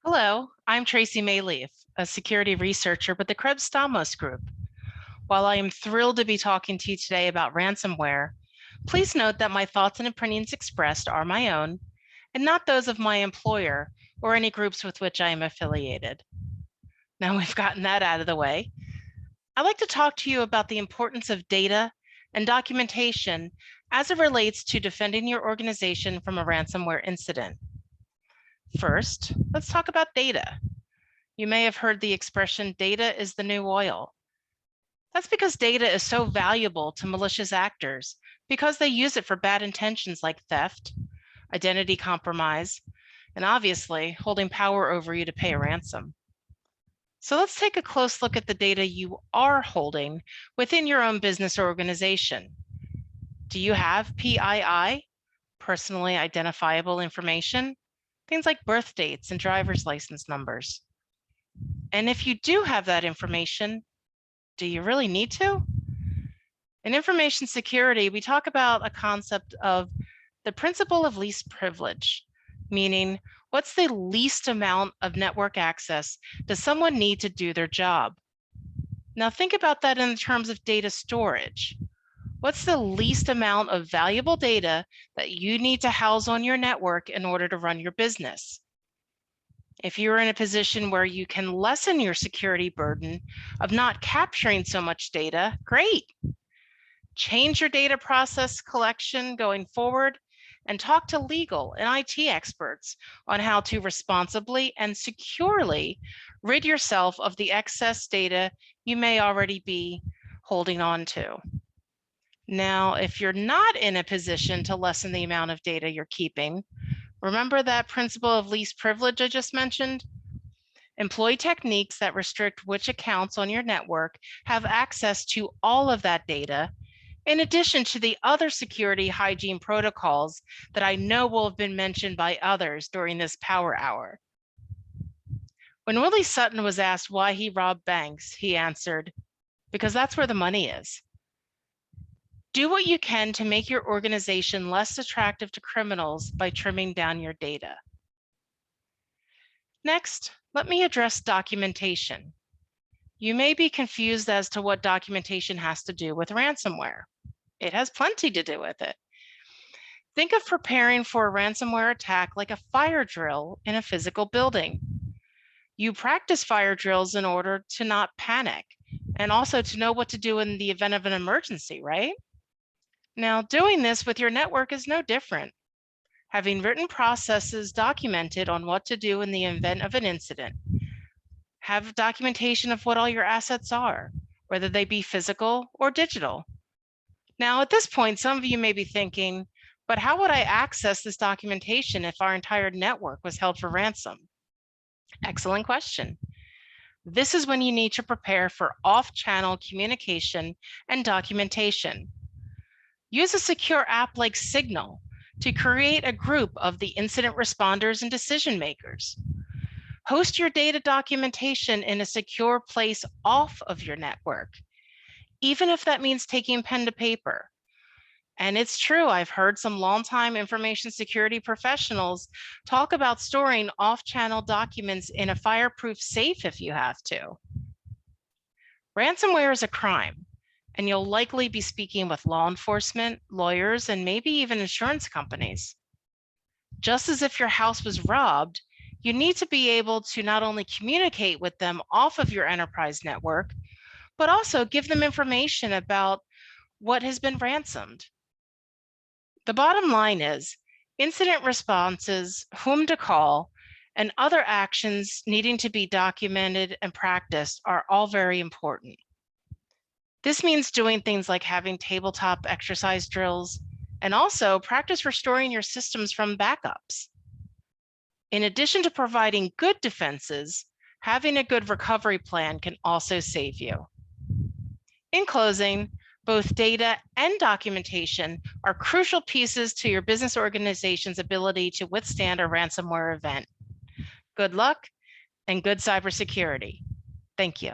Hello, I'm Tracy Maleef, a security researcher with the Krebs Stamos Group. While I am thrilled to be talking to you today about ransomware, please note that my thoughts and opinions expressed are my own and not those of my employer or any groups with which I am affiliated. Now we've gotten that out of the way, I'd like to talk to you about the importance of data and documentation as it relates to defending your organization from a ransomware incident. First, let's talk about data. You may have heard the expression, data is the new oil. That's because data is so valuable to malicious actors because they use it for bad intentions like theft, identity compromise, and obviously holding power over you to pay a ransom. So let's take a close look at the data you are holding within your own business or organization. Do you have PII, personally identifiable information? Things like birth dates and driver's license numbers. And if you do have that information, do you really need to? In information security, we talk about a concept of the principle of least privilege, meaning what's the least amount of network access does someone need to do their job? Now think about that in terms of data storage. What's the least amount of valuable data that you need to house on your network in order to run your business? If you're in a position where you can lessen your security burden of not capturing so much data, great. Change your data process collection going forward and talk to legal and IT experts on how to responsibly and securely rid yourself of the excess data you may already be holding on to. Now, if you're not in a position to lessen the amount of data you're keeping, remember that principle of least privilege I just mentioned? Employ techniques that restrict which accounts on your network have access to all of that data, in addition to the other security hygiene protocols that I know will have been mentioned by others during this power hour. When Willie Sutton was asked why he robbed banks, he answered, because that's where the money is. Do what you can to make your organization less attractive to criminals by trimming down your data. Next, let me address documentation. You may be confused as to what documentation has to do with ransomware. It has plenty to do with it. Think of preparing for a ransomware attack like a fire drill in a physical building. You practice fire drills in order to not panic and also to know what to do in the event of an emergency, right? Now, doing this with your network is no different. Having written processes documented on what to do in the event of an incident. Have documentation of what all your assets are, whether they be physical or digital. Now, at this point, some of you may be thinking, but how would I access this documentation if our entire network was held for ransom? Excellent question. This is when you need to prepare for off-channel communication and documentation. Use a secure app like Signal to create a group of the incident responders and decision makers. Host your data documentation in a secure place off of your network, even if that means taking pen to paper. And it's true, I've heard some longtime information security professionals talk about storing off-channel documents in a fireproof safe if you have to. Ransomware is a crime, and you'll likely be speaking with law enforcement, lawyers, and maybe even insurance companies. Just as if your house was robbed, you need to be able to not only communicate with them off of your enterprise network, but also give them information about what has been ransomed. The bottom line is incident responses, whom to call, and other actions needing to be documented and practiced are all very important. This means doing things like having tabletop exercise drills and also practice restoring your systems from backups. In addition to providing good defenses, having a good recovery plan can also save you. In closing, both data and documentation are crucial pieces to your business organization's ability to withstand a ransomware event. Good luck and good cybersecurity. Thank you.